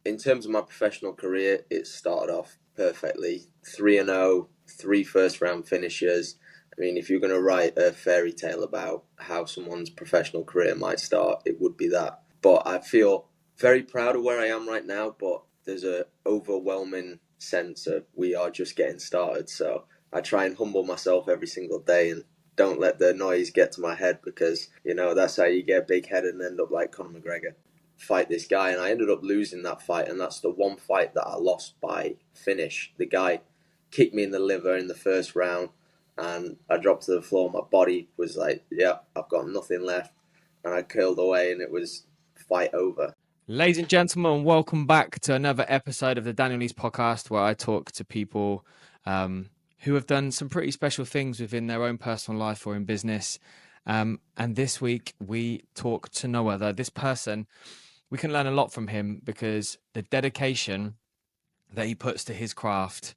in terms of my professional career, it started off perfectly. 3-0, three first round finishes. I mean, if you're going to write a fairy tale about how someone's professional career might start, it would be that. But I feel very proud of where I am right now, but there's an overwhelming sense of we are just getting started. So I try and humble myself every single day and don't let the noise get to my head because, that's how you get big-headed and end up like Conor McGregor. Fight this guy, and I ended up losing that fight, and that's the one fight that I lost by finish. The guy kicked me in the liver in the first round, and I dropped to the floor. My body was like, yeah, I've got nothing left, and I curled away, and it was fight over. Ladies and gentlemen, welcome back to another episode of the Daniel Leese Podcast, where I talk to people who have done some pretty special things within their own personal life or in business. And this week, we talk to no other. This person, we can learn a lot from him because the dedication that he puts to his craft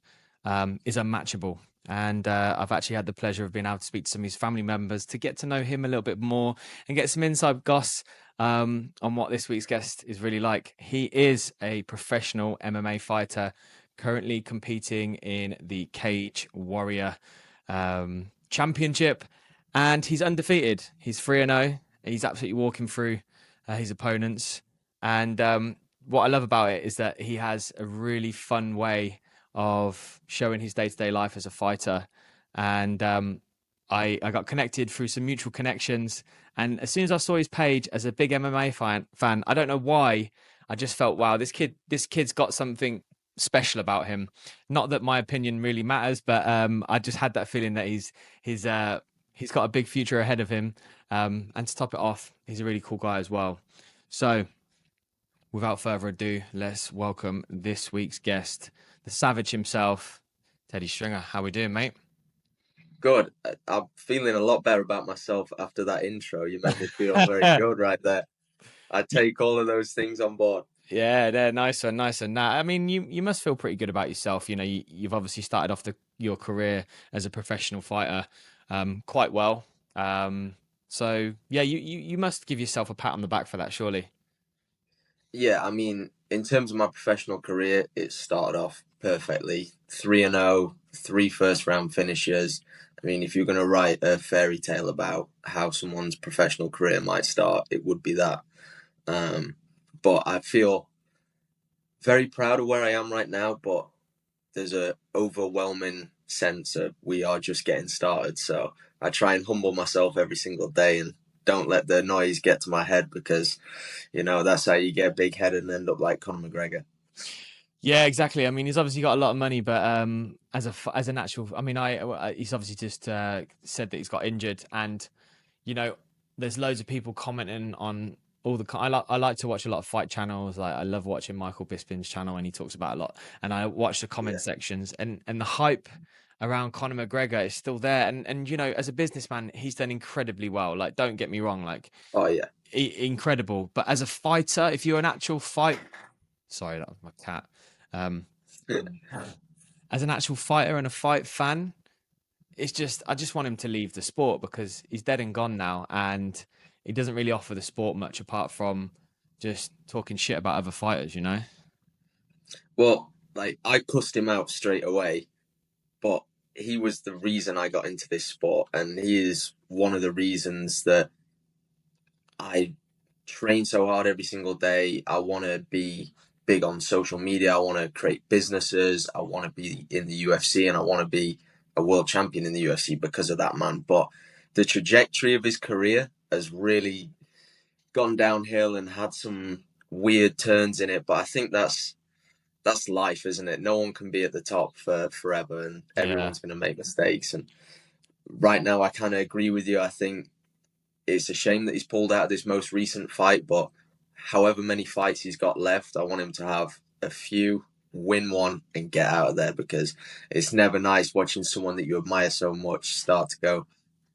is unmatchable. And I've actually had the pleasure of being able to speak to some of his family members to get to know him a little bit more and get some inside goss on what this week's guest is really like. He is a professional MMA fighter, currently competing in the Cage Warrior Championship, and he's undefeated. He's 3-0. He's absolutely walking through his opponents. And what I love about it is that he has a really fun way of showing his day-to-day life as a fighter. And I got connected through some mutual connections. And as soon as I saw his page as a big MMA fan, I don't know why, I just felt, wow, this kid's got something special about him. Not that my opinion really matters, but I just had that feeling that he's got a big future ahead of him. And to top it off, he's a really cool guy as well. So without further ado, let's welcome this week's guest, the Savage himself, Teddy Stringer. How we doing, mate? Good. I'm feeling a lot better about myself after that intro. You made me feel very good right there. I take all of those things on board. Yeah, they're nice one. Nah, I mean, you must feel pretty good about yourself. You've obviously started off your career as a professional fighter quite well. So yeah, you must give yourself a pat on the back for that, surely. Yeah, I mean, in terms of my professional career, it started off perfectly. 3-0, three first round finishes. I mean, if you're going to write a fairy tale about how someone's professional career might start, it would be that. But I feel very proud of where I am right now, but there's an overwhelming sense of we are just getting started. So I try and humble myself every single day and don't let the noise get to my head because, that's how you get big-headed and end up like Conor McGregor. Yeah, exactly. I mean, he's obviously got a lot of money, but as an actual, I mean, he's obviously just said that he's got injured, and there's loads of people commenting on all the. I like to watch a lot of fight channels. Like I love watching Michael Bisping's channel, and he talks about a lot. And I watch the comment sections, and the hype around Conor McGregor is still there. And as a businessman, he's done incredibly well. Like, don't get me wrong, like, oh yeah, incredible. But as a fighter, if you're an actual fight, sorry, that was my cat. As an actual fighter and a fight fan, it's just I just want him to leave the sport because he's dead and gone now, and he doesn't really offer the sport much apart from just talking shit about other fighters, Well, like I cussed him out straight away, but he was the reason I got into this sport, and he is one of the reasons that I train so hard every single day. I want to be big on social media. I want to create businesses. I want to be in the UFC, and I want to be a world champion in the UFC because of that man. But the trajectory of his career has really gone downhill and had some weird turns in it. But I think that's life, isn't it? No one can be at the top for forever, and everyone's going to make mistakes. And right now, I kind of agree with you. I think it's a shame that he's pulled out of this most recent fight, but however many fights he's got left, I want him to have a few, win one, and get out of there because it's never nice watching someone that you admire so much start to go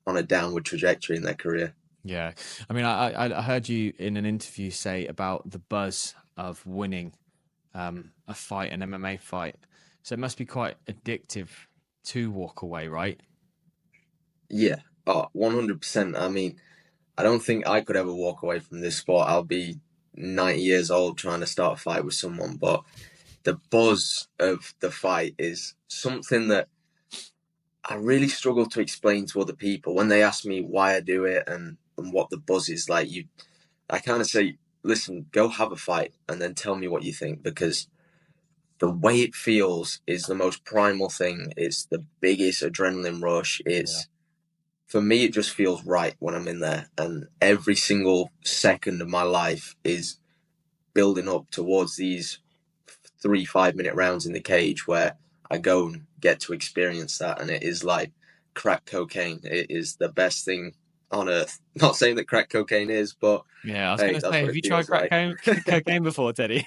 on a downward trajectory in their career. Yeah. I mean, I heard you in an interview say about the buzz of winning a fight, an MMA fight. So it must be quite addictive to walk away, right? Yeah. Oh, 100%. I mean, I don't think I could ever walk away from this sport. I'll be 90 years old trying to start a fight with someone, but the buzz of the fight is something that I really struggle to explain to other people when they ask me why I do it and what the buzz is like. I kind of say, listen, go have a fight and then tell me what you think, because the way it feels is the most primal thing. It's the biggest adrenaline rush. For me, it just feels right when I'm in there, and every single second of my life is building up towards these 3 5 minute rounds in the cage where I go and get to experience that, and it is like crack cocaine. It is the best thing on earth. Not saying that crack cocaine is, but Yeah, I was hey, going to that's say, what have it you tried feels crack like. cocaine before, Teddy?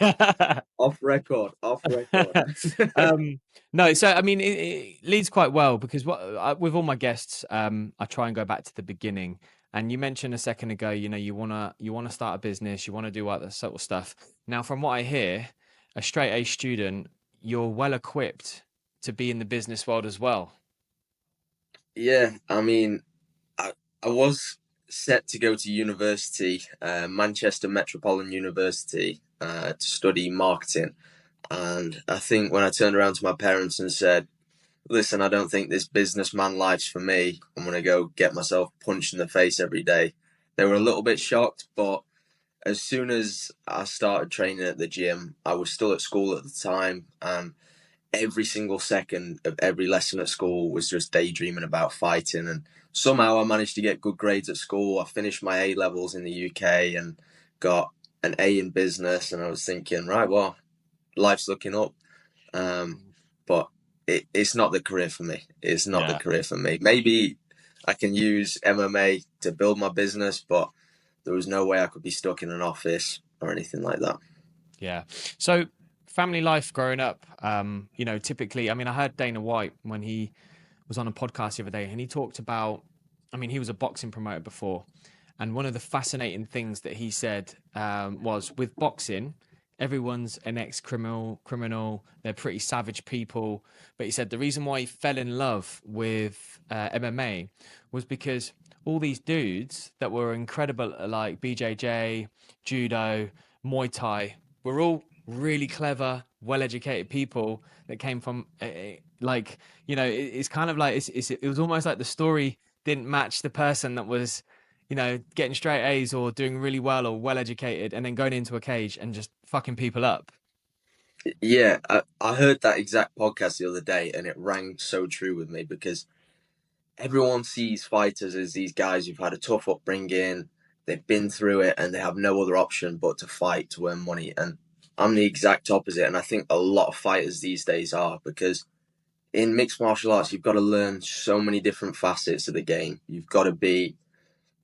Off record, off record. No, so I mean, it leads quite well because with all my guests, I try and go back to the beginning. And you mentioned a second ago, you wanna start a business, you want to do all that sort of stuff. Now, from what I hear, a straight A student, you're well equipped to be in the business world as well. Yeah, I mean, I was set to go to university, Manchester Metropolitan University, to study marketing. And I think when I turned around to my parents and said, listen, I don't think this businessman life's for me, I'm going to go get myself punched in the face every day, they were a little bit shocked. But as soon as I started training at the gym, I was still at school at the time, and every single second of every lesson at school was just daydreaming about fighting. And somehow I managed to get good grades at school. I finished my A levels in the UK and got an A in business. And I was thinking, right, well, life's looking up. But it's not the career for me. It's not the Yeah. career for me. Maybe I can use MMA to build my business, but there was no way I could be stuck in an office or anything like that. Yeah. So family life growing up, typically, I mean, I heard Dana White when he was on a podcast the other day, and he talked about, I mean, he was a boxing promoter before. And one of the fascinating things that he said was with boxing, everyone's an criminal. They're pretty savage people. But he said the reason why he fell in love with MMA was because all these dudes that were incredible, like BJJ, judo, Muay Thai, were all really clever, well-educated people that came from it's kind of like it was almost like the story didn't match the person that was getting straight A's or doing really well or well educated and then going into a cage and just fucking people up. Yeah, I heard that exact podcast the other day, and it rang so true with me, because everyone sees fighters as these guys who've had a tough upbringing, they've been through it, and they have no other option but to fight to earn money. And I'm the exact opposite, and I think a lot of fighters these days are, because in mixed martial arts, you've got to learn so many different facets of the game. You've got to be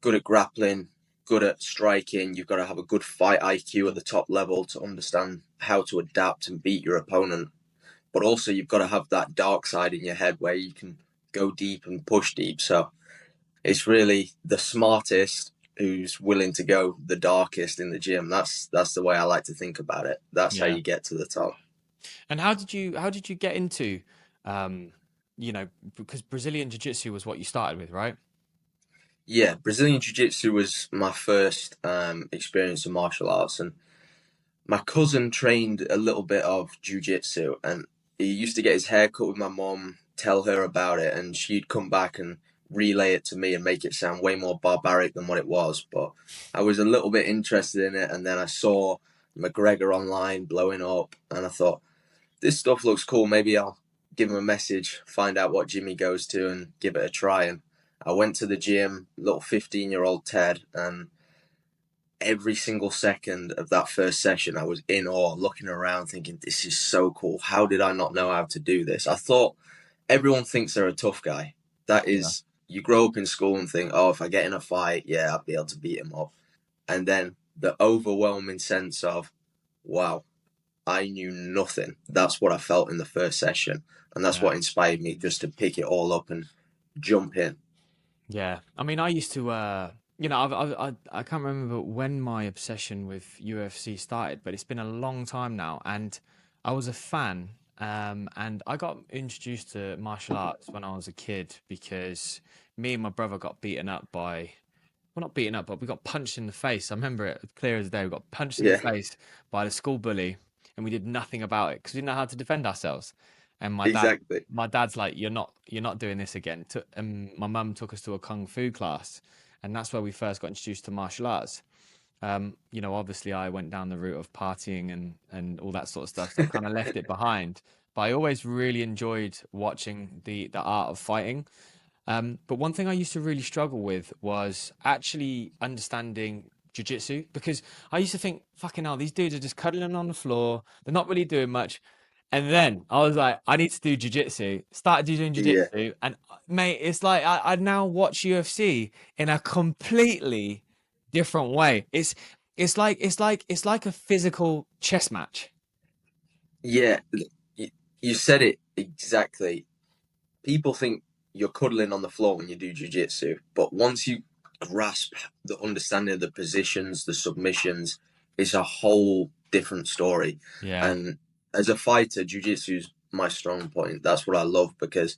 good at grappling, good at striking. You've got to have a good fight IQ at the top level to understand how to adapt and beat your opponent. But also, you've got to have that dark side in your head where you can go deep and push deep. So it's really the smartest who's willing to go the darkest in the gym. That's the way I like to think about it. That's how Yeah. you get to the top. And how did you get into um because Brazilian Jiu-Jitsu was what you started with, right? Yeah, Brazilian Jiu-Jitsu was my first experience of martial arts, and my cousin trained a little bit of Jiu-Jitsu, and he used to get his hair cut with my mom, tell her about it, and she'd come back and relay it to me and make it sound way more barbaric than what it was. But I was a little bit interested in it, and then I saw McGregor online blowing up, and I thought, this stuff looks cool. Maybe I'll give him a message, find out what gym he goes to, and give it a try. And I went to the gym, little 15-year-old Ted, and every single second of that first session, I was in awe, looking around, thinking, this is so cool. How did I not know how to do this? I thought everyone thinks they're a tough guy. That Yeah. is, you grow up in school and think, oh, if I get in a fight, yeah, I'll be able to beat him up. And then the overwhelming sense of, wow, I knew nothing. That's what I felt in the first session. And that's Yeah. what inspired me just to pick it all up and jump in. Yeah. I mean, I used to I can't remember when my obsession with UFC started, but it's been a long time now, and I was a fan. And I got introduced to martial arts when I was a kid because me and my brother got beaten up by well, not beaten up, but we got punched in the face. I remember it clear as day. We got punched in the Yeah, face by the school bully, and we did nothing about it because we didn't know how to defend ourselves. And exactly. my dad's like, you're not doing this again. And my mum took us to a kung fu class, and that's where we first got introduced to martial arts. You know, obviously I went down the route of partying and all that sort of stuff, so I kind of left it behind. But I always really enjoyed watching the art of fighting. But one thing I used to really struggle with was actually understanding jujitsu because I used to think, fucking hell, these dudes are just cuddling on the floor. They're not really doing much. And then I was like, I need to do jujitsu. Started doing Yeah, jujitsu, and mate, it's like I now watch UFC in a completely different way. It's like a physical chess match. yeah. You said it exactly. People think you're cuddling on the floor when you do jiu-jitsu, but once you grasp the understanding of the positions, the submissions, it's a whole different story. Yeah, And as a fighter, jiu-jitsu is my strong point. That's what I love, because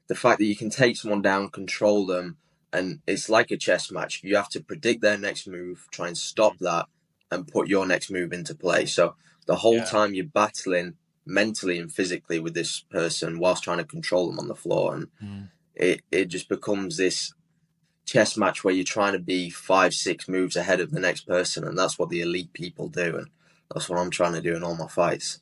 the fact that you can take someone down, control them, and it's like a chess match. You have to predict their next move, try and stop that, and put your next move into play. So the whole yeah. time you're battling mentally and physically with this person whilst trying to control them on the floor, and Mm. it just becomes this chess match where you're trying to be 5, 6 moves ahead of the next person, and that's what the elite people do, and that's what I'm trying to do in all my fights.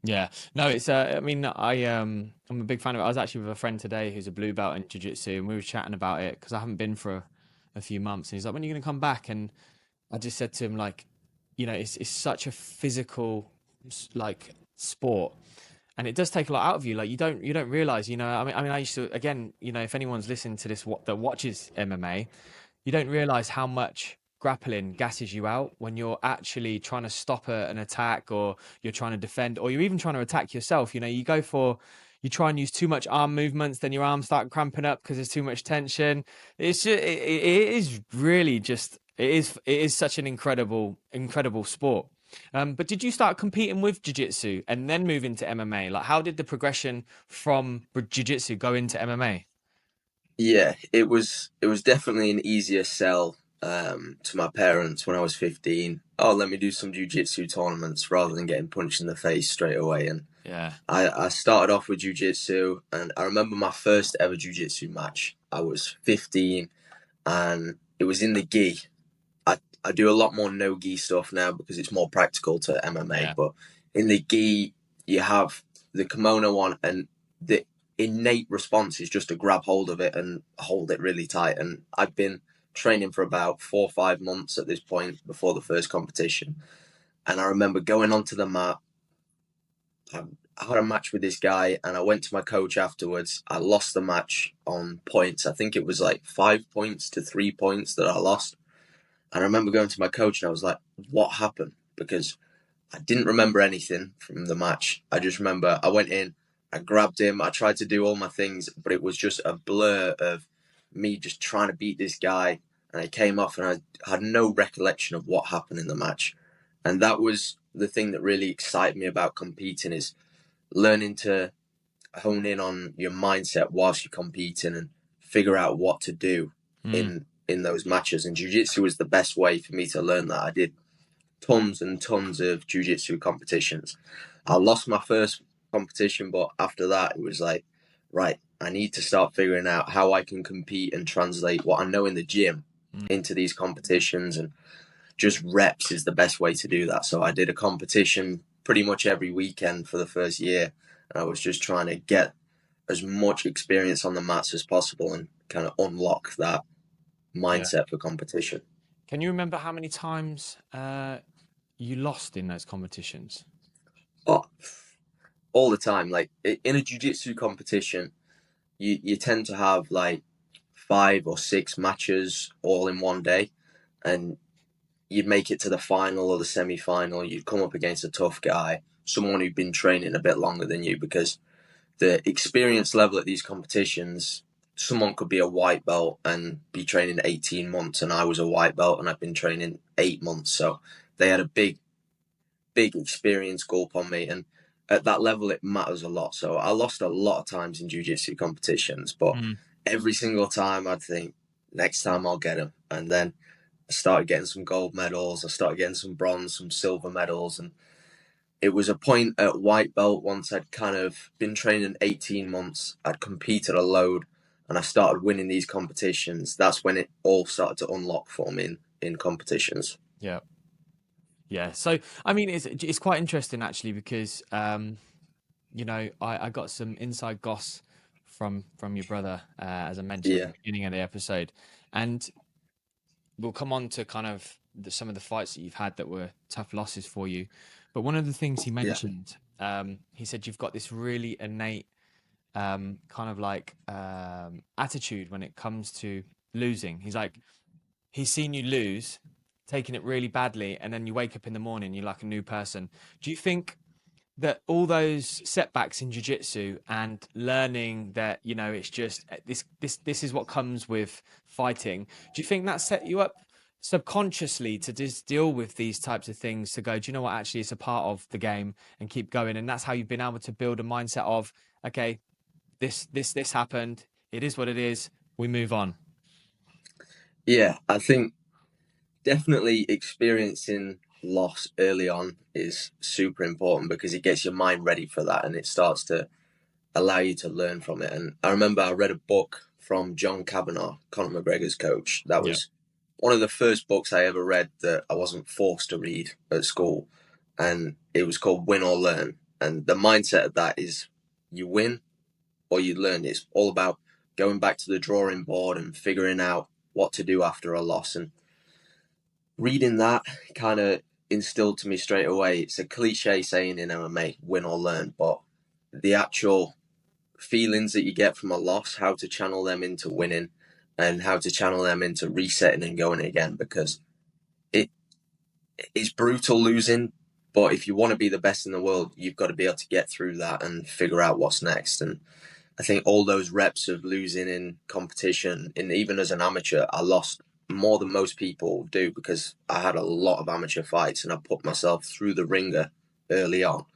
Yeah, no, it's. I mean, I'm a big fan of it. I was actually with a friend today who's a blue belt in jiu-jitsu, and we were chatting about it because I haven't been for a few months. And he's like, "When are you going to come back?" And I just said to him, like, you know, it's such a physical like sport, and it does take a lot out of you. Like you don't realize, you know. I used to again, you know, if anyone's listening to this, what that watches MMA, you don't realize how much grappling gasses you out when you're actually trying to stop an attack, or you're trying to defend, or you're even trying to attack yourself. You know, you try and use too much arm movements, then your arms start cramping up because there's too much tension. It's just, it is really just, it is such an incredible sport. But did you start competing with jiu-jitsu and then move into MMA? Like, how did the progression from jiu-jitsu go into MMA? Yeah, it was definitely an easier sell to my parents when I was 15. Oh, let me do some jiu-jitsu tournaments rather than getting punched in the face straight away. And Yeah. I started off with jiu-jitsu, and I remember my first ever jiu-jitsu match. I was 15, and it was in the gi. I do a lot more no gi stuff now because it's more practical to MMA. Yeah. But in the gi, you have the kimono on, and the innate response is just to grab hold of it and hold it really tight. And I've been training for about 4 or 5 months at this point before the first competition. And I remember going onto the mat. I had a match with this guy, and I went to my coach afterwards. I lost the match on points. I think it was like 5 points to 3 points that I lost. And I remember going to my coach, and I was like, what happened? Because I didn't remember anything from the match. I just remember I went in, I grabbed him, I tried to do all my things, but it was just a blur of me just trying to beat this guy. And I came off, and I had no recollection of what happened in the match. And that was the thing that really excited me about competing, is learning to hone in on your mindset whilst you're competing and figure out what to do Mm. in those matches. And jiu-jitsu was the best way for me to learn that. I did tons and tons of jiu-jitsu competitions. I lost my first competition, but after that it was like, right, I need to start figuring out how I can compete and translate what I know in the gym Mm. into these competitions, and just reps is the best way to do that. So I did a competition pretty much every weekend for the first year, and I was just trying to get as much experience on the mats as possible and kind of unlock that Yeah. mindset for competition. Can you remember how many times you lost in those competitions? Oh, all the time. Like in a jiu-jitsu competition, you tend to have like 5 or 6 matches all in one day, and you'd make it to the final or the semi-final. You'd come up against a tough guy, someone who'd been training a bit longer than you, because the experience level at these competitions, someone could be a white belt and be training 18 months, and I was a white belt and I've been training 8 months. So they had a big experience gulp on me, and at that level it matters a lot. So I lost a lot of times in jiu-jitsu competitions, but Mm. every single time I'd think, next time I'll get him. And then I started getting some gold medals. I started getting some bronze, some silver medals. And it was a point at white belt, once I'd kind of been training 18 months, I'd competed a load, and I started winning these competitions. That's when it all started to unlock for me in competitions. Yeah. Yeah. So, I mean, it's quite interesting actually because, you know, I got some inside goss from your brother, as I mentioned at Yeah, the beginning of the episode, and we'll come on to kind of some of the fights that you've had that were tough losses for you. But one of the things he yeah, mentioned, he said you've got this really innate kind of like attitude when it comes to losing. He's like, he's seen you lose, taking it really badly, and then you wake up in the morning, you're like a new person. Do you think that all those setbacks in jiu-jitsu and learning that, you know, it's just this is what comes with fighting, do you think that set you up subconsciously to just deal with these types of things, to go, do you know what, actually it's a part of the game, and keep going? And that's how you've been able to build a mindset of, okay, this happened, it is what it is, we move on. yeah. I think definitely experiencing loss early on is super important because it gets your mind ready for that, and it starts to allow you to learn from it. And I remember I read a book from John Kavanagh, Conor McGregor's coach. That Yeah. was one of the first books I ever read that I wasn't forced to read at school. And it was called Win or Learn. And the mindset of that is you win or you learn. It's all about going back to the drawing board and figuring out what to do after a loss. And reading that kind of instilled to me straight away. It's a cliche saying in MMA, win or learn, but the actual feelings that you get from a loss, how to channel them into winning and how to channel them into resetting and going again, because it it's brutal losing, but if you want to be the best in the world, you've got to be able to get through that and figure out what's next. And I think all those reps of losing in competition, and even as an amateur, I lost more than most people do because I had a lot of amateur fights and I put myself through the ringer early on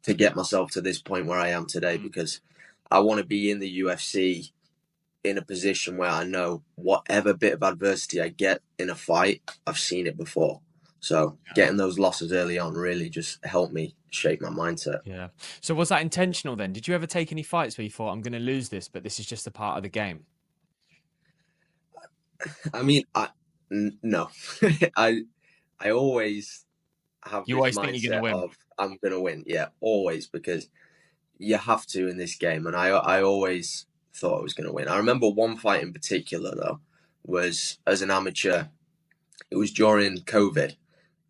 to get myself to this point where I am today, because I want to be in the UFC in a position where I know whatever bit of adversity I get in a fight, I've seen it before. So getting those losses early on really just helped me shape my mindset. Yeah. So was that intentional then? Did you ever take any fights where you thought, I'm going to lose this, but this is just a part of the game? I mean, no, I I always have You this always think you're going mindset to win. of I'm gonna win. Yeah, always, because you have to in this game, and I always thought I was gonna win. I remember one fight in particular though was as an amateur. It was during COVID,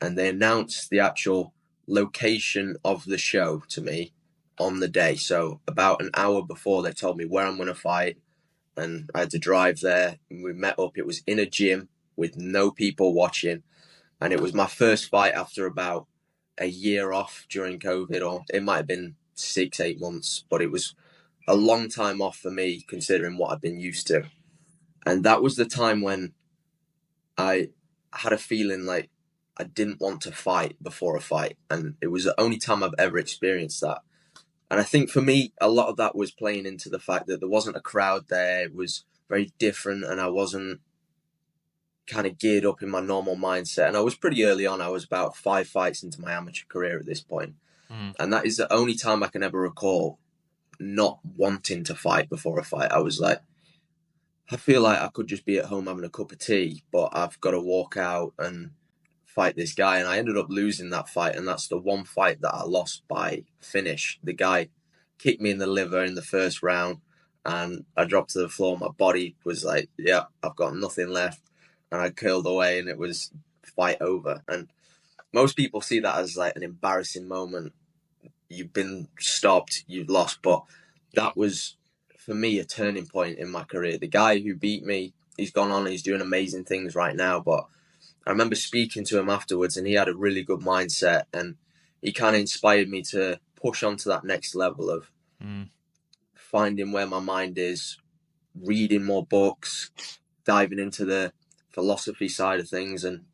and they announced the actual location of the show to me on the day. So about an hour before, they told me where I'm going to fight, and I had to drive there. And we met up. It was in a gym with no people watching, and it was my first fight after about a year off during COVID, or it might have been 6, 8 months, but it was a long time off for me considering what I'd been used to. And that was the time when I had a feeling like I didn't want to fight before a fight, and it was the only time I've ever experienced that. And I think for me, a lot of that was playing into the fact that there wasn't a crowd there. It was very different, and I wasn't kind of geared up in my normal mindset. And I was pretty early on. I was about 5 fights into my amateur career at this point, Mm. and that is the only time I can ever recall not wanting to fight before a fight. I was like, I feel like I could just be at home having a cup of tea, but I've got to walk out and fight this guy. And I ended up losing that fight. And that's the one fight that I lost by finish. The guy kicked me in the liver in the first round, and I dropped to the floor. My body was like, yeah, I've got nothing left. And I curled away, and it was fight over. And most people see that as like an embarrassing moment. You've been stopped, you've lost. But that was, for me, a turning point in my career. The guy who beat me, he's gone on, he's doing amazing things right now. But I remember speaking to him afterwards, and he had a really good mindset, and he kind of inspired me to push on to that next level of Mm. finding where my mind is, reading more books, diving into the philosophy side of things. And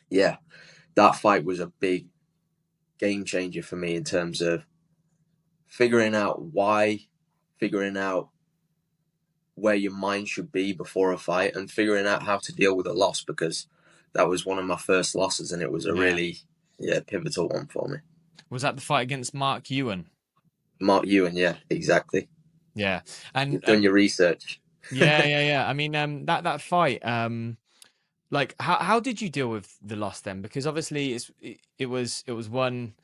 yeah, that fight was a big game changer for me in terms of figuring out why, figuring out where your mind should be before a fight and figuring out how to deal with a loss, because that was one of my first losses and it was a Yeah. really pivotal one for me. Was that the fight against Mark Ewan? Mark Ewan, yeah, exactly. Yeah. And You've done your research. yeah. I mean, that fight, like how did you deal with the loss then? Because obviously it was one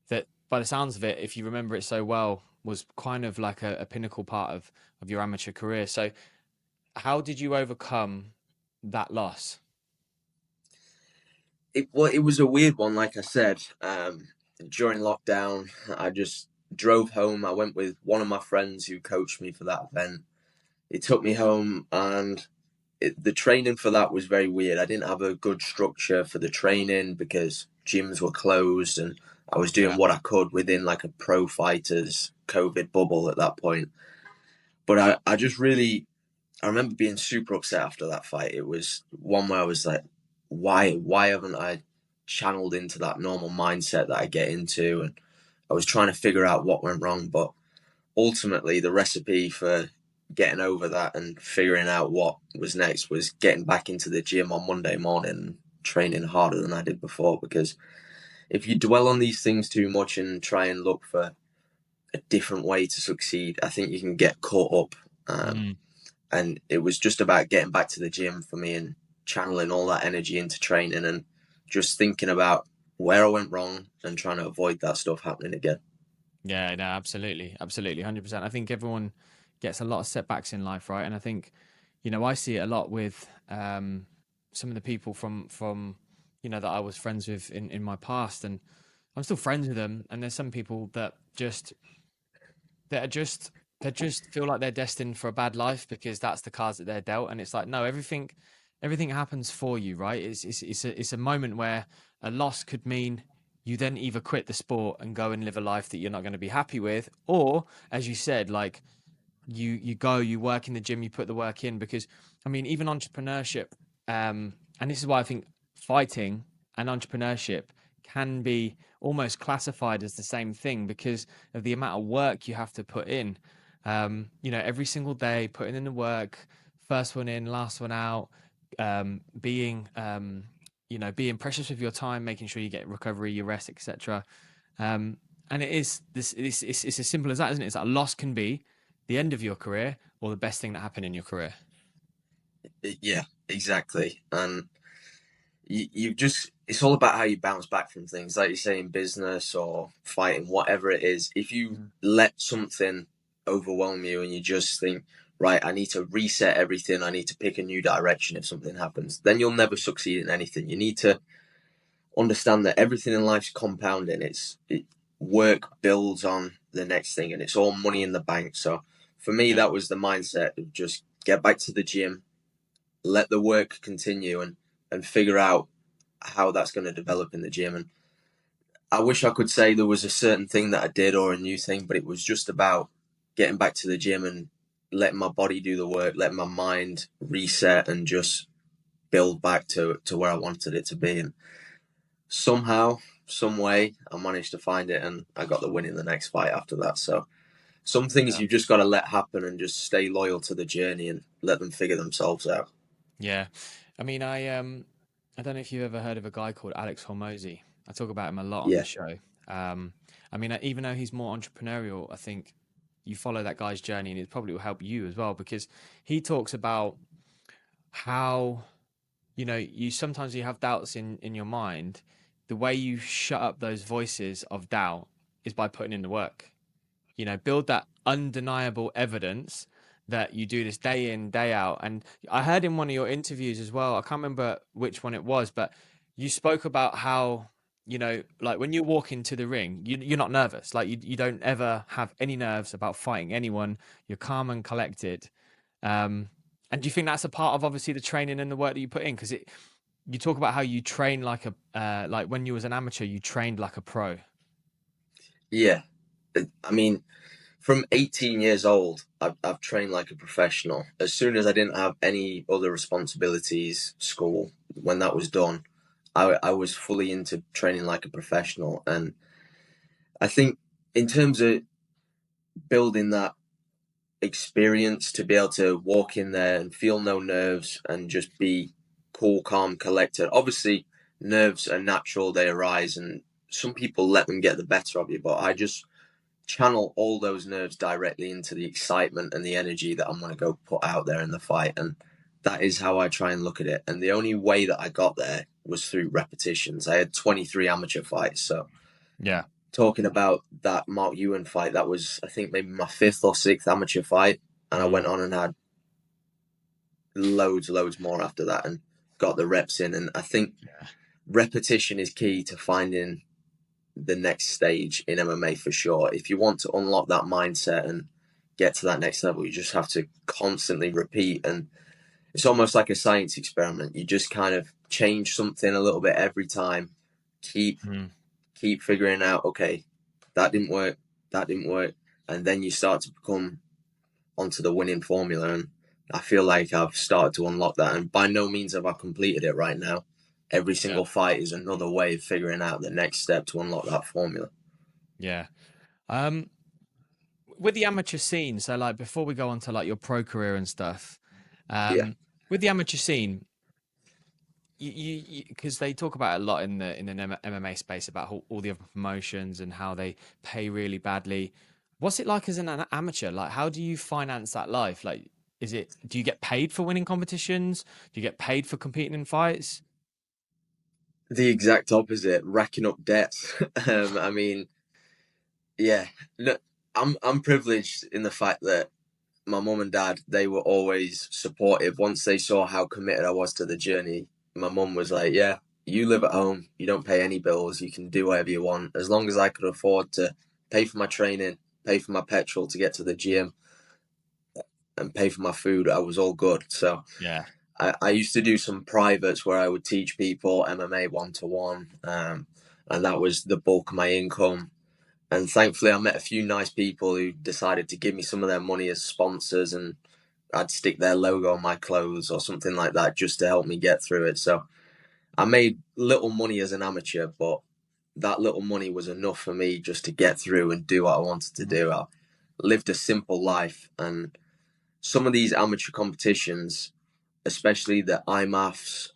that, by the sounds of it, if you remember it so well, was kind of like a pinnacle part of your amateur career. So how did you overcome that loss? It was a weird one, like I said. During lockdown, I just drove home. I went with one of my friends who coached me for that event. He took me home, and the training for that was very weird. I didn't have a good structure for the training because gyms were closed, and I was doing Yeah. what I could within like a pro fighters COVID bubble at that point. But I just really, I remember being super upset after that fight. It was one where I was like, why haven't I channeled into that normal mindset that I get into? And I was trying to figure out what went wrong. But ultimately, the recipe for getting over that and figuring out what was next was getting back into the gym on Monday morning and training harder than I did before. Because if you dwell on these things too much and try and look for a different way to succeed, I think you can get caught up. And it was just about getting back to the gym for me and channeling all that energy into training and just thinking about where I went wrong and trying to avoid that stuff happening again. Yeah, no, absolutely, 100%. I think everyone gets a lot of setbacks in life, right? And I think, I see it a lot with some of the people from that I was friends with in my past, and I'm still friends with them. And there's some people that that are just that just feel like they're destined for a bad life because that's the cards that they're dealt. And it's like, no, everything happens for you, right? It's a moment where a loss could mean you then either quit the sport and go and live a life that you're not going to be happy with, or as you said, like you work in the gym, you put the work in. Because I mean, even entrepreneurship, and this is why I think fighting and entrepreneurship can be almost classified as the same thing because of the amount of work you have to put in. Every single day, putting in the work, first one in, last one out, being precious with your time, making sure you get recovery, your rest, etc. And it is this. It's as simple as that, isn't it? It's that a loss can be the end of your career or the best thing that happened in your career. Yeah, exactly. And you just, it's all about how you bounce back from things, like you say, in business or fighting, whatever it is. If you let something overwhelm you and you just think, right, I need to reset everything, I need to pick a new direction if something happens, then you'll never succeed in anything. You need to understand that everything in life's compounding. Work builds on the next thing and it's all money in the bank. So for me, that was the mindset of just get back to the gym, let the work continue, and figure out how that's going to develop in the gym. And I wish I could say there was a certain thing that I did or a new thing, but it was just about getting back to the gym and letting my body do the work, letting my mind reset and just build back to where I wanted it to be. And somehow, some way, I managed to find it and I got the win in the next fight after that. So some things you've just got to let happen and just stay loyal to the journey and let them figure themselves out. Yeah. I mean, I don't know if you've ever heard of a guy called Alex Hormozy. I talk about him a lot on the Yeah. show. I mean, even though he's more entrepreneurial, I think you follow that guy's journey and it probably will help you as well because he talks about how, you sometimes you have doubts in your mind. The way you shut up those voices of doubt is by putting in the work. Build that undeniable evidence that you do this day in, day out. And I heard in one of your interviews as well, I can't remember which one it was, but you spoke about how, like when you walk into the ring, you're not nervous. Like you don't ever have any nerves about fighting anyone. You're calm and collected. And do you think that's a part of obviously the training and the work that you put in? Because you talk about how you train like when you was an amateur, you trained like a pro. Yeah. I mean, from 18 years old, I've trained like a professional. As soon as I didn't have any other responsibilities, school, when that was done, I was fully into training like a professional. And I think in terms of building that experience to be able to walk in there and feel no nerves and just be cool, calm, collected. Obviously, nerves are natural, they arise, and some people let them get the better of you, but I just channel all those nerves directly into the excitement and the energy that I'm going to go put out there in the fight. And that is how I try and look at it. And the only way that I got there was through repetitions. I had 23 amateur fights. So, Yeah. talking about that Mark Ewan fight, that was, I think, maybe my 5th or 6th amateur fight. And I went on and had loads more after that and got the reps in. And I think repetition is key to finding the next stage in MMA for sure. If you want to unlock that mindset and get to that next level, you just have to constantly repeat. And it's almost like a science experiment. You just kind of change something a little bit every time. Keep figuring out, okay, that didn't work, and then you start to become onto the winning formula. And I feel like I've started to unlock that, and by no means have I completed it right now. Every single fight is another way of figuring out the next step to unlock that formula. Yeah. With the amateur scene, so like before we go on to like your pro career and stuff, with the amateur scene, you because they talk about it a lot in the MMA space about all the other promotions and how they pay really badly. What's it like as an amateur? Like, how do you finance that life? Like, do you get paid for winning competitions? Do you get paid for competing in fights? The exact opposite, racking up debts. I mean, yeah, no, I'm privileged in the fact that my mum and dad, they were always supportive. Once they saw how committed I was to the journey, my mum was like, yeah, you live at home, you don't pay any bills, you can do whatever you want. As long as I could afford to pay for my training, pay for my petrol to get to the gym, and pay for my food, I was all good. So yeah, I used to do some privates where I would teach people MMA 1-to-1, and that was the bulk of my income. And thankfully, I met a few nice people who decided to give me some of their money as sponsors, and I'd stick their logo on my clothes or something like that just to help me get through it. So I made little money as an amateur, but that little money was enough for me just to get through and do what I wanted to do. I lived a simple life, and some of these amateur competitions, especially the IMAFs,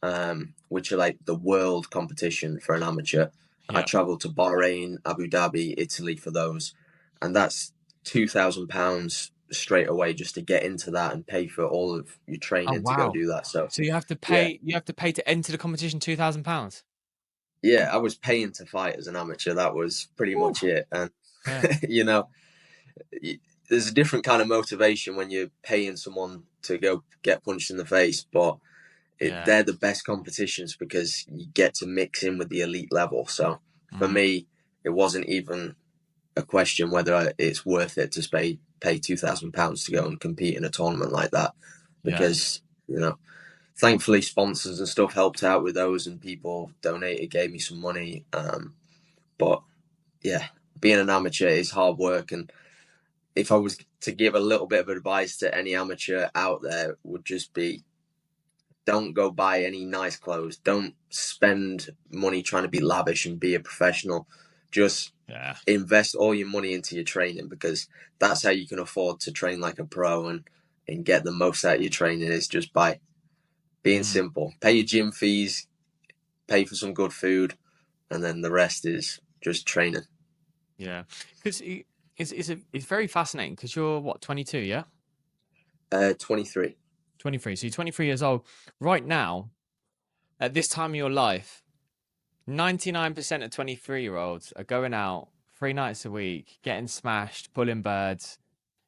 which are like the world competition for an amateur. I travelled to Bahrain, Abu Dhabi, Italy for those, and that's £2,000 straight away just to get into that and pay for all of your training to go do that. So you have to pay. You have to pay to enter the competition £2,000. Yeah, I was paying to fight as an amateur. That was pretty much it. And you know, there's a different kind of motivation when you're paying someone to go get punched in the face, but they're the best competitions because you get to mix in with the elite level. So for me, it wasn't even a question whether it's worth it to pay £2,000 to go and compete in a tournament like that, because thankfully sponsors and stuff helped out with those, and people donated, gave me some money. But yeah, being an amateur is hard work, and if I was to give a little bit of advice to any amateur out there, it would just be, don't go buy any nice clothes. Don't spend money trying to be lavish and be a professional. Just invest all your money into your training, because that's how you can afford to train like a pro and get the most out of your training, is just by being simple. Pay your gym fees, pay for some good food, and then the rest is just training. Yeah, because it's very fascinating because you're what, 22, yeah? 23. 23. So you're 23 years old right now. At this time of your life, 99% of 23-year-olds are going out 3 nights a week, getting smashed, pulling birds,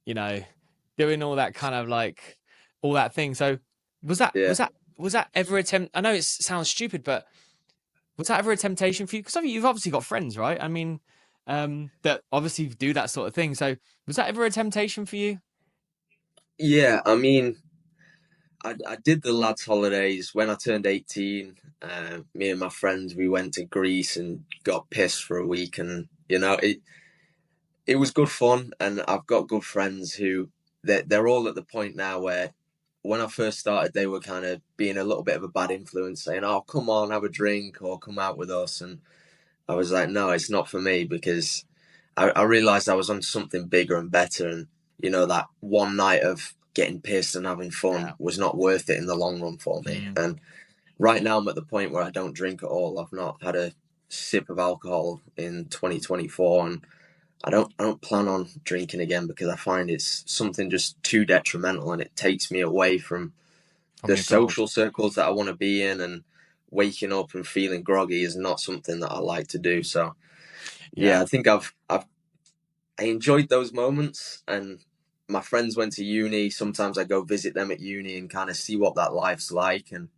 doing all that kind of like all that thing. So was that ever a tempt? I know it sounds stupid, but was that ever a temptation for you? Because you've obviously got friends, right? I mean, that obviously do that sort of thing. So was that ever a temptation for you? Yeah, I mean, I did the lads' holidays when I turned 18. Me and my friends, we went to Greece and got pissed for a week, and it was good fun. And I've got good friends who they're all at the point now where, when I first started, they were kind of being a little bit of a bad influence, saying, "Oh, come on, have a drink or come out with us." And I was like, "No, it's not for me," because I realized I was on something bigger and better. And that one night of getting pissed and having fun was not worth it in the long run for me. And right now I'm at the point where I don't drink at all. I've not had a sip of alcohol in 2024, and I don't plan on drinking again because I find it's something just too detrimental, and it takes me away from the social circles that I want to be in, and waking up and feeling groggy is not something that I like to do. So I think I enjoyed those moments, and my friends went to uni. Sometimes I go visit them at uni and kind of see what that life's like, and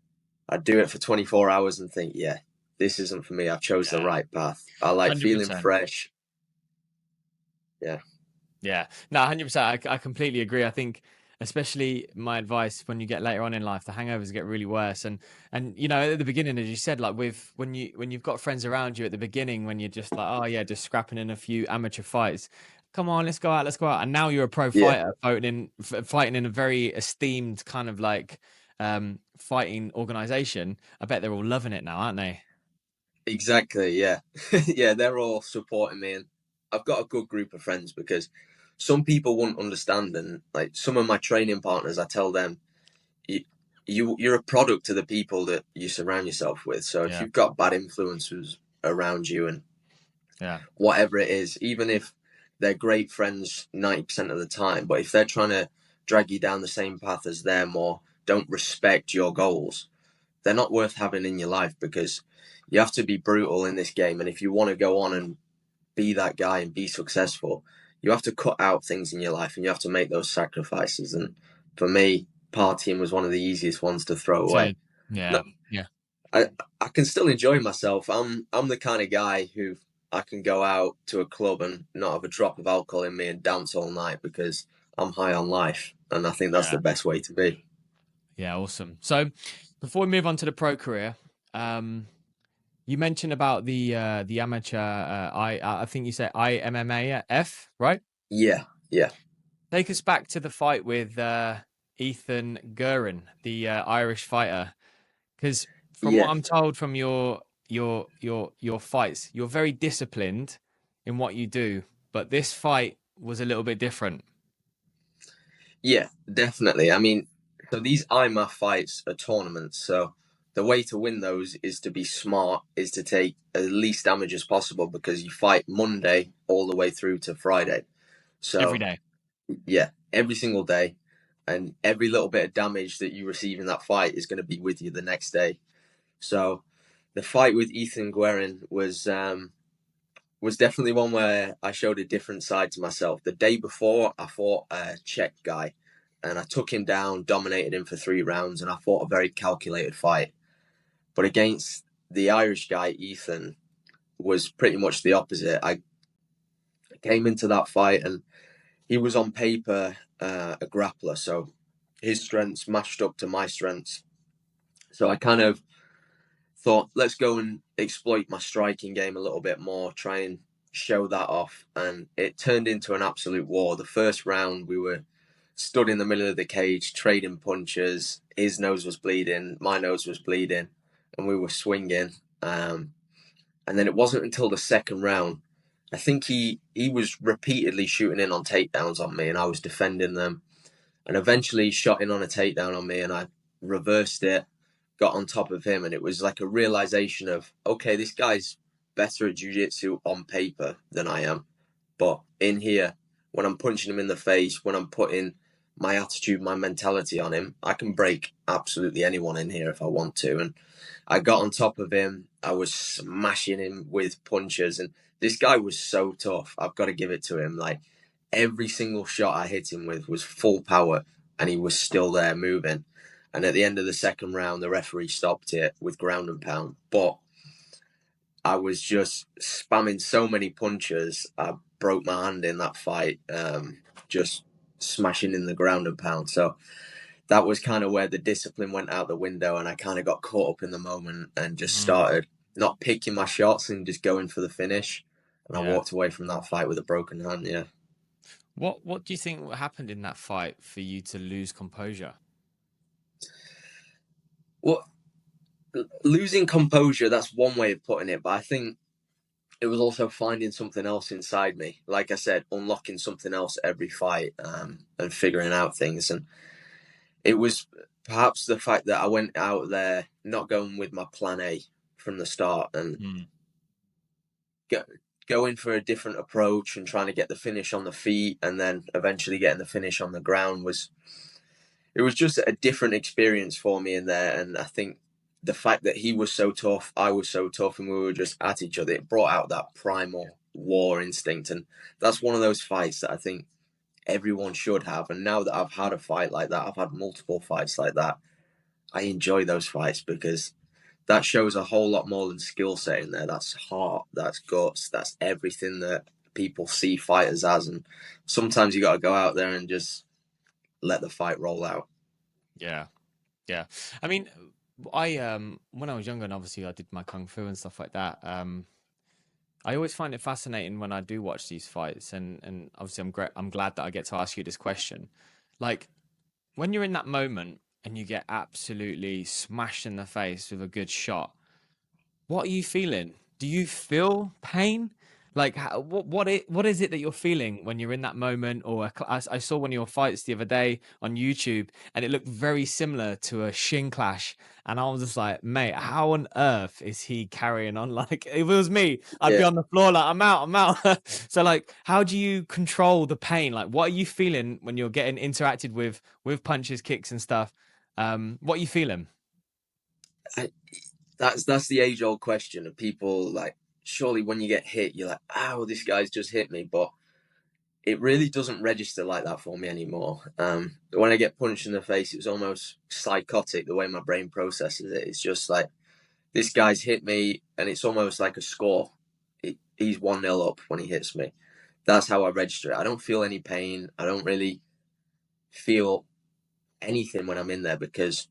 I do it for 24 hours and think, yeah, this isn't for me. I've chose the right path. I like 100%. feeling fresh. Yeah. Yeah. No, 100%. I completely agree. I think, especially my advice when you get later on in life, the hangovers get really worse. And at the beginning, as you said, like when you've got friends around you at the beginning, when you're just like, oh yeah, just scrapping in a few amateur fights. Come on, let's go out. And now you're a pro fighter, fighting in a very esteemed kind of like fighting organization. I bet they're all loving it now, aren't they? Exactly. Yeah. Yeah. They're all supporting me, and I've got a good group of friends, because some people won't understand. And like some of my training partners, I tell them, you're a product of the people that you surround yourself with. So if you've got bad influences around you, and whatever it is, even if they're great friends 90% of the time, but if they're trying to drag you down the same path as them, or don't respect your goals, they're not worth having in your life, because you have to be brutal in this game. And if you want to go on and be that guy and be successful, you have to cut out things in your life, and you have to make those sacrifices. And for me, partying was one of the easiest ones to throw away. Yeah. I can still enjoy myself. I'm the kind of guy who I can go out to a club and not have a drop of alcohol in me and dance all night, because I'm high on life, and I think that's the best way to be. Yeah, awesome. So before we move on to the pro career, you mentioned about the amateur. I think you said IMMAF, right? Yeah. Take us back to the fight with Ethan Guerin, the Irish fighter, because from what I'm told from your fights, you're very disciplined in what you do, but this fight was a little bit different. Yeah, definitely. I mean, so these IMAF fights are tournaments, so the way to win those is to be smart, is to take as least damage as possible, because you fight Monday all the way through to Friday. So every day. Yeah, every single day. And every little bit of damage that you receive in that fight is going to be with you the next day. So the fight with Ethan Guerin was definitely one where I showed a different side to myself. The day before, I fought a Czech guy, and I took him down, dominated him for 3 rounds, and I fought a very calculated fight. But against the Irish guy, Ethan, was pretty much the opposite. I came into that fight, and he was on paper a grappler, so his strengths matched up to my strengths. So I kind of thought, let's go and exploit my striking game a little bit more, try and show that off. And it turned into an absolute war. The first round, we were stood in the middle of the cage, trading punches. His nose was bleeding, my nose was bleeding, and we were swinging. And then it wasn't until the second round, I think he was repeatedly shooting in on takedowns on me, and I was defending them. And eventually shot in on a takedown on me, and I reversed it, got on top of him, and it was like a realization of, okay, this guy's better at jiu-jitsu on paper than I am. But in here, when I'm punching him in the face, when I'm putting my attitude, my mentality on him, I can break absolutely anyone in here if I want to. And I got on top of him. I was smashing him with punches, and this guy was so tough. I've got to give it to him. Like, every single shot I hit him with was full power, and he was still there moving. And at the end of the second round, the referee stopped it with ground and pound. But I was just spamming so many punches, I broke my hand in that fight, just smashing in the ground and pound. So that was kind of where the discipline went out the window, and I kind of got caught up in the moment and just started not picking my shots and just going for the finish. And I walked away from that fight with a broken hand, yeah. What do you think happened in that fight for you to lose composure? Well, losing composure, that's one way of putting it, but I think it was also finding something else inside me. Like I said, unlocking something else every fight, and figuring out things. And it was perhaps the fact that I went out there not going with my plan A from the start, and going for a different approach and trying to get the finish on the feet, and then eventually getting the finish on the ground it was just a different experience for me in there. And I think the fact that he was so tough, I was so tough, and we were just at each other, it brought out that primal war instinct. And that's one of those fights that I think everyone should have. And now that I've had a fight like that, I've had multiple fights like that, I enjoy those fights because that shows a whole lot more than skill set in there. That's heart, that's guts, that's everything that people see fighters as. And sometimes you got to go out there and just let the fight roll out. Yeah. Yeah. I mean, I when I was younger, and obviously I did my kung fu and stuff like that. I always find it fascinating when I do watch these fights, and obviously I'm glad that I get to ask you this question. Like, when you're in that moment and you get absolutely smashed in the face with a good shot, what are you feeling? Do you feel pain? Like, what is it that you're feeling when you're in that moment? Or I saw one of your fights the other day on YouTube, and it looked very similar to a shin clash. And I was just like, mate, how on earth is he carrying on? Like, if it was me, I'd be Yeah. on the floor like, I'm out, I'm out. So, like, how do you control the pain? Like, what are you feeling when you're getting interacted with punches, kicks, and stuff? What are you feeling? That's the age old question of people, like, surely when you get hit, you're like, oh, this guy's just hit me. But it really doesn't register like that for me anymore. When I get punched in the face, it's almost psychotic the way my brain processes it. It's just like, this guy's hit me, and it's almost like a score. He's 1-0 up when he hits me. That's how I register it. I don't feel any pain. I don't really feel anything when I'm in there because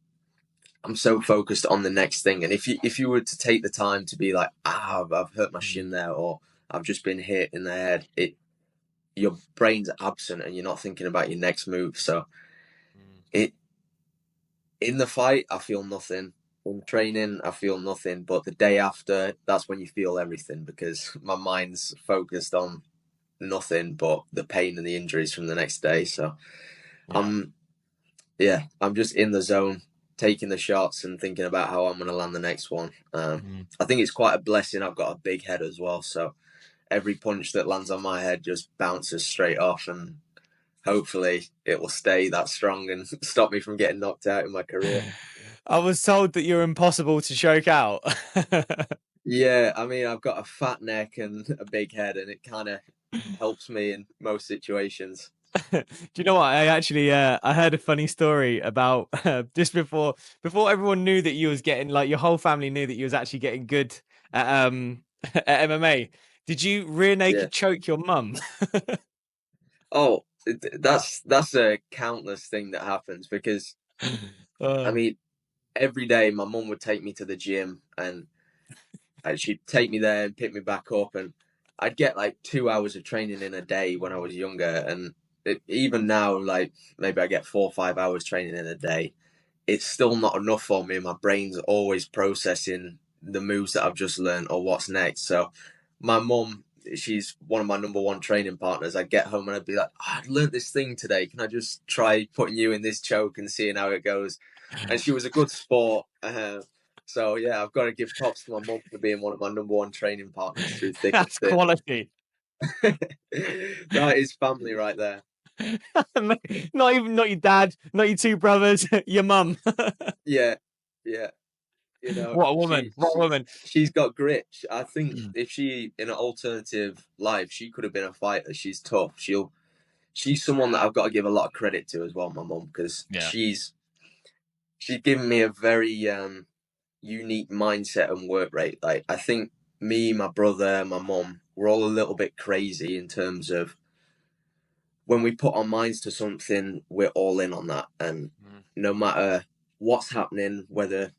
I'm so focused on the next thing. And if you were to take the time to be like, I've hurt my shin there, or I've just been hit in the head, your brain's absent and you're not thinking about your next move. So it in the fight, I feel nothing. In training, I feel nothing. But the day after, that's when you feel everything because my mind's focused on nothing but the pain and the injuries from the next day. So Yeah. I'm just in the zone, taking the shots and thinking about how I'm going to land the next one. I think it's quite a blessing. I've got a big head as well, so every punch that lands on my head just bounces straight off, and hopefully it will stay that strong and stop me from getting knocked out in my career. I was told that you're impossible to choke out. Yeah, I mean, I've got a fat neck and a big head, and it kind of helps me in most situations. Do you know what? I actually I heard a funny story about just before everyone knew that you was getting, like, your whole family knew that you was actually getting good at at MMA. Did you rear Yeah. naked choke your mum? Oh, that's a countless thing that happens because I Uh, mean, every day my mum would take me to the gym, and she'd take me there and pick me back up, and I'd get like 2 hours of training in a day when I was younger. And even now, like, maybe I get 4 or 5 hours training in a day, it's still not enough for me. My brain's always processing the moves that I've just learned or what's next. So my mum, she's one of my number one training partners. I'd get home and I'd be like, I learned this thing today. Can I just try putting you in this choke and seeing how it goes? And she was a good sport. So yeah, I've got to give props to my mum for being one of my number one training partners through thick and that's thin. quality. That is family right there. Not your dad, not your two brothers, your mum. Yeah, yeah. You know, What a woman! What a woman! she's got grit. I think if she in an alternative life, she could have been a fighter. She's tough. She's someone that I've got to give a lot of credit to as well, my mum, because Yeah. she's given me a very unique mindset and work rate. Like, I think me, my brother, my mum, we're all a little bit crazy in terms of when we put our minds to something, we're all in on that. And no matter what's happening, whether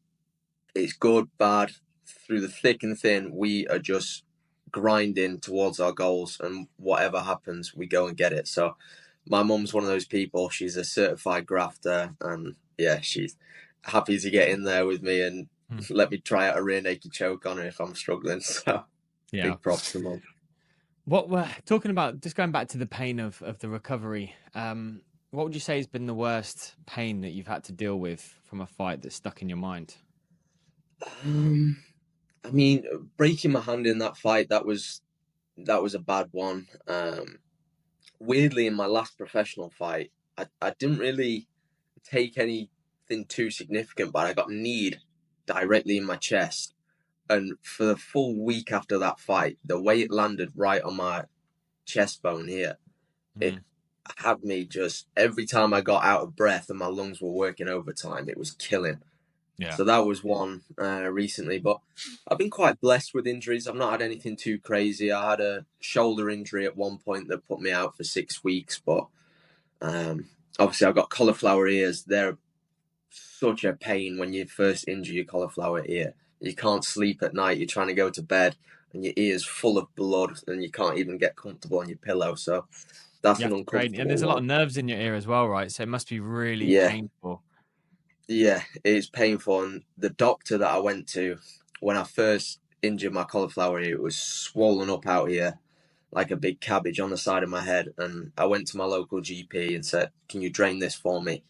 it's good, bad, through the thick and thin, we are just grinding towards our goals. And whatever happens, we go and get it. So my mum's one of those people. She's a certified grafter. And yeah, she's happy to get in there with me and let me try out a rear naked choke on her if I'm struggling. So Yeah. big props to them. What we're talking about, just going back to the pain of the recovery, what would you say has been the worst pain that you've had to deal with from a fight that's stuck in your mind? I mean, breaking my hand in that fight, that was a bad one. Weirdly, in my last professional fight, I didn't really take anything too significant, but I got kneed directly in my chest. And for the full week after that fight, the way it landed right on my chest bone here, it Mm. had me just every time I got out of breath and my lungs were working overtime, it was killing. Yeah. So that was one recently, but I've been quite blessed with injuries. I've not had anything too crazy. I had a shoulder injury at one point that put me out for 6 weeks, but obviously I've got cauliflower ears. They're such a pain when you first injure your cauliflower ear. You can't sleep at night. You're trying to go to bed and your ear's full of blood and you can't even get comfortable on your pillow. So that's You an have to train, and uncomfortable there's a lot one. of nerves in your ear as well, right? So it must be really Yeah, painful. yeah, it's painful. And the doctor that I went to when I first injured my cauliflower ear, it was swollen up out here like a big cabbage on the side of my head. And I went to my local GP and said, "Can you drain this for me?"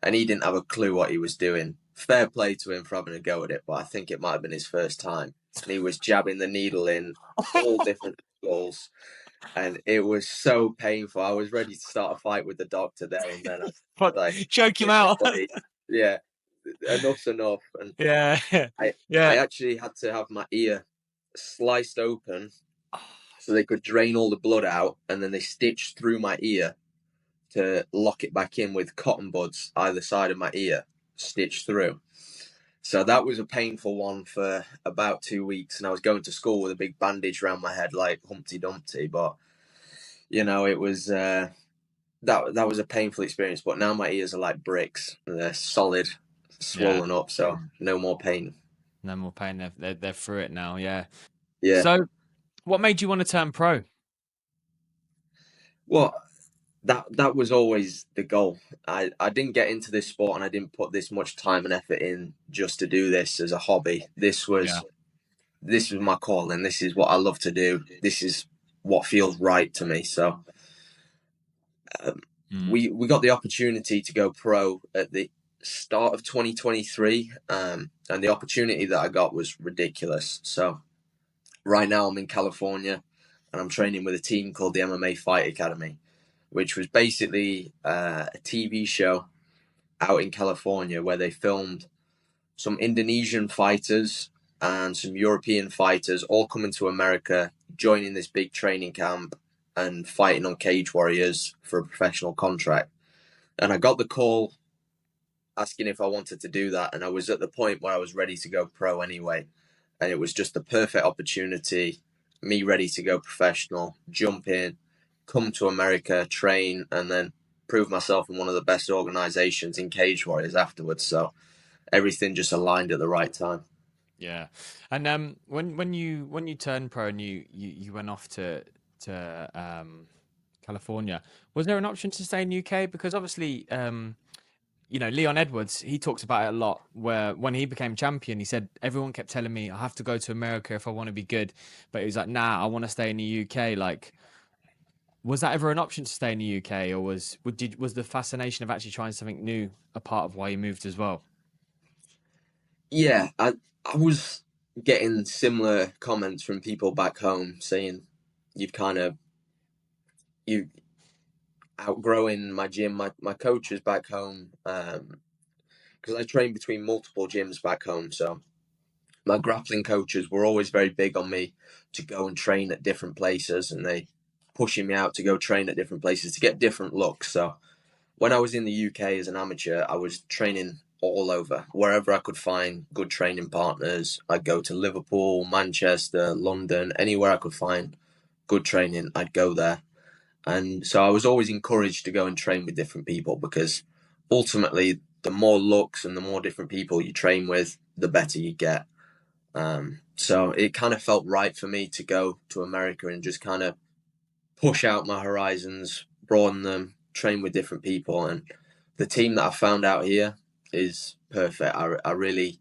And he didn't have a clue what he was doing. Fair play to him for having a go at it, but I think it might have been his first time. And he was jabbing the needle in all different angles, and it was so painful. I was ready to start a fight with the doctor there and then. I was But like, choke him "This is out. funny. Yeah, enough's enough." And Yeah. I Yeah. actually had to have my ear sliced open so they could drain all the blood out, and then they stitched through my ear to lock it back in with cotton buds either side of my ear, stitched through. So that was a painful one for about 2 weeks, and I was going to school with a big bandage around my head like Humpty Dumpty. But it was that was a painful experience. But now my ears are like bricks; they're solid, Yeah. swollen up, so no more pain. No more pain. They're through it now. Yeah. Yeah. So, what made you want to turn pro? Well, that was always the goal. I didn't get into this sport and I didn't put this much time and effort in just to do this as a hobby. Yeah. This was my calling. This is what I love to do. This is what feels right to me. So Mm. we got the opportunity to go pro at the start of 2023, and the opportunity that I got was ridiculous. So right now I'm in California and I'm training with a team called the MMA Fight Academy, which was basically a TV show out in California where they filmed some Indonesian fighters and some European fighters all coming to America, joining this big training camp and fighting on Cage Warriors for a professional contract. And I got the call asking if I wanted to do that. And I was at the point where I was ready to go pro anyway. And it was just the perfect opportunity, me ready to go professional, jump in, come to America, train, and then prove myself in one of the best organizations in Cage Warriors afterwards. So everything just aligned at the right time. Yeah. And when you turned pro and you went off to California, was there an option to stay in UK? Because obviously, Leon Edwards, he talks about it a lot. Where when he became champion, he said everyone kept telling me I have to go to America if I want to be good, but he was like, nah, I want to stay in the UK. Like, was that ever an option to stay in the UK, or was the fascination of actually trying something new a part of why you moved as well? Yeah, I was getting similar comments from people back home saying you've kind of you outgrowing my gym. My coaches back home, because I train between multiple gyms back home, so my grappling coaches were always very big on me to go and train at different places, and they pushing me out to go train at different places to get different looks. So when I was in the UK as an amateur, I was training all over. Wherever I could find good training partners, I'd go to Liverpool, Manchester, London, anywhere I could find good training, I'd go there. And so I was always encouraged to go and train with different people because ultimately, the more looks and the more different people you train with, the better you get. So it kind of felt right for me to go to America and just kind of push out my horizons, broaden them, train with different people. And the team that I found out here is perfect. I really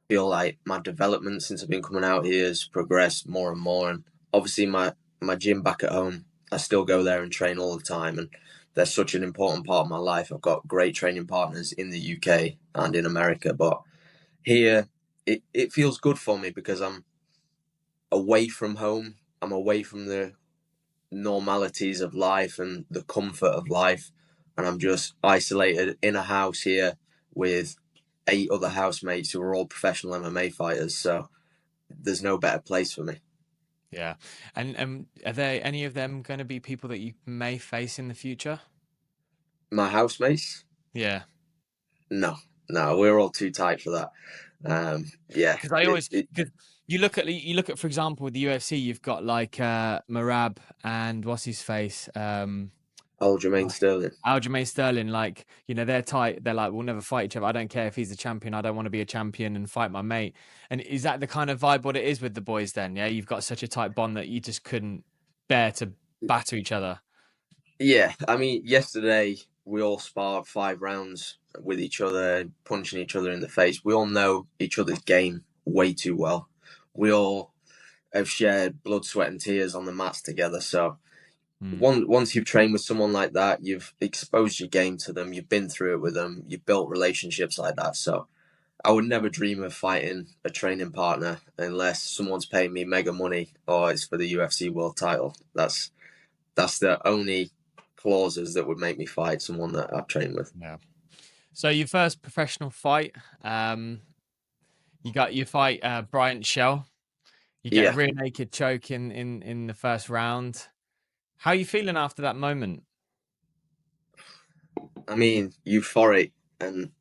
feel like my development since I've been coming out here has progressed more and more. And obviously, my gym back at home, I still go there and train all the time. And they're such an important part of my life. I've got great training partners in the UK and in America. But here, it feels good for me because I'm away from home. I'm away from the normalities of life and the comfort of life. And I'm just isolated in a house here with 8 other housemates who are all professional MMA fighters. So there's no better place for me. Yeah. And are there any of them going to be people that you may face in the future? My housemates? Yeah. No, no, we're all too tight for that. Yeah, Because cause you look at, for example, with the UFC, you've got like Marab and what's his face? Aljamain Sterling. Aljamain Sterling, like, you know, they're tight. They're like, we'll never fight each other. I don't care if he's a champion. I don't want to be a champion and fight my mate. And is that the kind of vibe what it is with the boys then? Yeah, you've got such a tight bond that you just couldn't bear to batter each other. Yeah, I mean, yesterday we all sparred 5 rounds with each other, punching each other in the face. We all know each other's game way too well. We all have shared blood, sweat, and tears on the mats together. So once you've trained with someone like that, you've exposed your game to them, you've been through it with them, you've built relationships like that. So I would never dream of fighting a training partner unless someone's paying me mega money or it's for the UFC world title. That's the only clauses that would make me fight someone that I've trained with. Yeah. So your first professional fight, you fight Bryant Shell. You get a Yeah, rear naked choke in the first round. How are you feeling after that moment? I mean, euphoric. And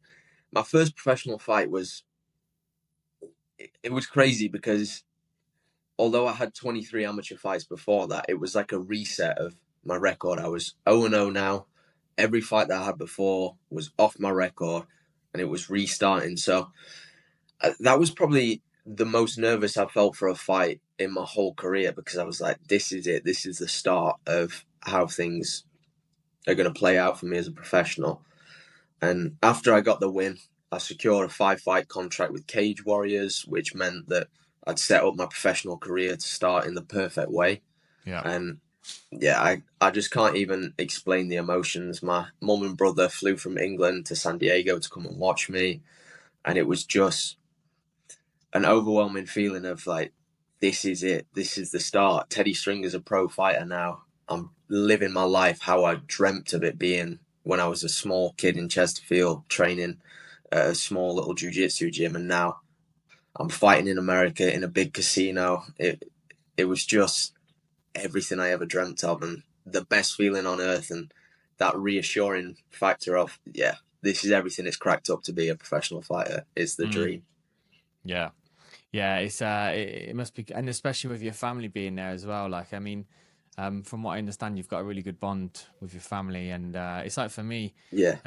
my first professional fight was, it was crazy because although I had 23 amateur fights before that, it was like a reset of my record. I was 0-0 now. Every fight that I had before was off my record and it was restarting. So that was probably the most nervous I felt for a fight in my whole career because I was like, this is it. This is the start of how things are going to play out for me as a professional. And after I got the win, I secured a 5-fight contract with Cage Warriors, which meant that I'd set up my professional career to start in the perfect way. Yeah. And yeah, I just can't even explain the emotions. My mum and brother flew from England to San Diego to come and watch me. And it was just an overwhelming feeling of like, this is it. This is the start. Teddy Stringer's a pro fighter now. I'm living my life how I dreamt of it being when I was a small kid in Chesterfield training at a small little jiu-jitsu gym. And now I'm fighting in America in a big casino. It was just everything I ever dreamt of and the best feeling on earth. And that reassuring factor of, yeah, this is everything it's cracked up to be a professional fighter. It's the dream. Yeah. Yeah, it's it must be, and especially with your family being there as well. Like, I mean, from what I understand, you've got a really good bond with your family, and it's like for me, Yeah.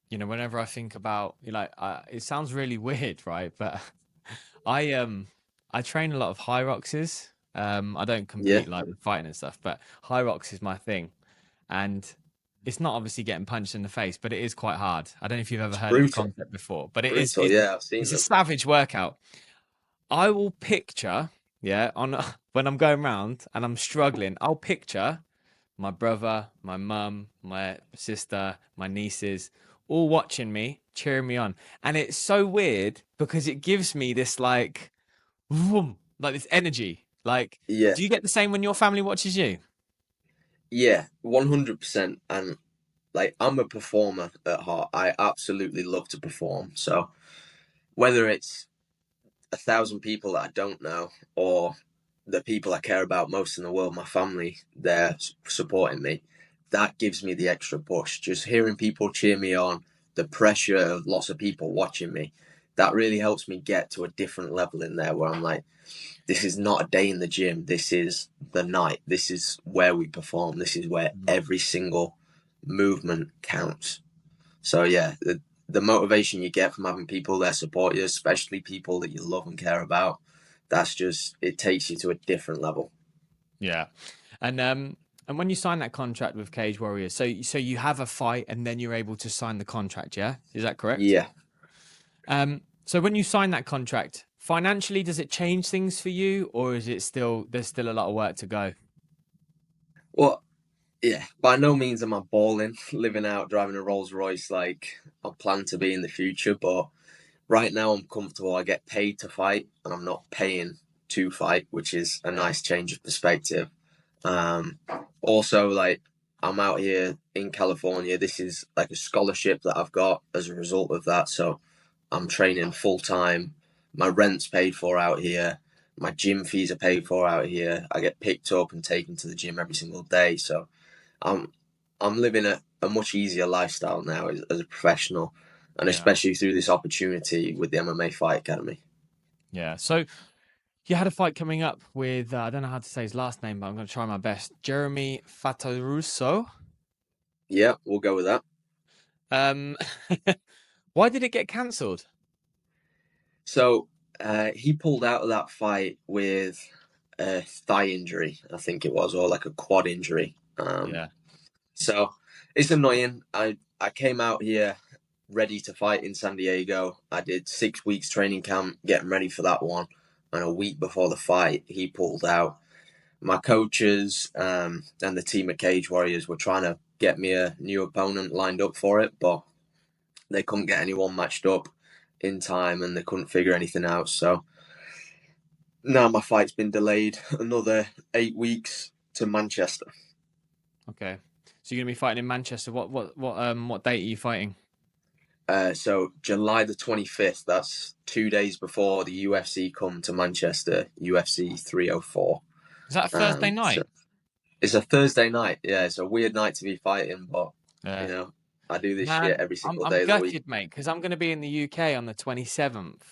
you know, whenever I think about, you know, like, it sounds really weird, right? But I train a lot of high roxes. I don't Yeah. compete like with fighting and stuff, but high rocks is my thing, and it's not obviously getting punched in the face, but it is quite hard. I don't know if you've ever It's heard of the brutal. concept before, but Brutal. Yeah, I've seen it's a them. savage workout. I will picture, yeah, on when I'm going round and I'm struggling, I'll picture my brother, my mum, my sister, my nieces, all watching me, cheering me on. And it's so weird because it gives me this like, vroom, like this energy. Like, Yeah. do you get the same when your family watches you? Yeah. 100%. And like, I'm a performer at heart. I absolutely love to perform. So whether it's 1,000 people that I don't know or the people I care about most in the world, my family, they're supporting me. That gives me the extra push. Just hearing people cheer me on, the pressure of lots of people watching me, that really helps me get to a different level in there where I'm like, this is not a day in the gym. This is the night. This is where we perform. This is where every single movement counts. So yeah, the motivation you get from having people there support you, especially people that you love and care about, that's just, it takes you to a different level. Yeah. And when you sign that contract with Cage Warriors, so you have a fight and then you're able to sign the contract, yeah? Is that correct? Yeah. So when you sign that contract, financially, does it change things for you, or is it still there's still a lot of work to go? Well, yeah, by no means am I balling, living out, driving a Rolls Royce like I plan to be in the future. But right now, I'm comfortable. I get paid to fight, and I'm not paying to fight, which is a Yeah. nice change of perspective. Um, Also, like I'm out here in California. This is like a scholarship that I've got as a result of that. So I'm training full time. My rent's paid for out here. My gym fees are paid for out here. I get picked up and taken to the gym every single day. So I'm I'm living a much easier lifestyle now as a professional, and Yeah. especially through this opportunity with the MMA Fight Academy. Yeah. So you had a fight coming up with I don't know how to say his last name, but I'm going to try my best. Jeremy Fatarusso. Yeah, we'll go with that. Um, why did it get cancelled? So he pulled out of that fight with a thigh injury, I think it was, or like a quad injury. Yeah. So it's annoying. I came out here ready to fight in San Diego. I did 6 weeks training camp getting ready for that one, and a week before the fight, he pulled out. My coaches and the team at Cage Warriors were trying to get me a new opponent lined up for it, but they couldn't get anyone matched up in time, and they couldn't figure anything out. So now my fight's been delayed another 8 weeks to Manchester. Okay. So you're going to be fighting in Manchester. What date are you fighting? So July the 25th. That's 2 days before the UFC come to Manchester. UFC 304. Is that a Thursday So night? it's a Thursday night. Yeah, it's a weird night to be fighting, but you Yeah. know I do this shit Man, every I'm single I'm day of the week. gutted, mate, because I'm going to be in the UK on the 27th.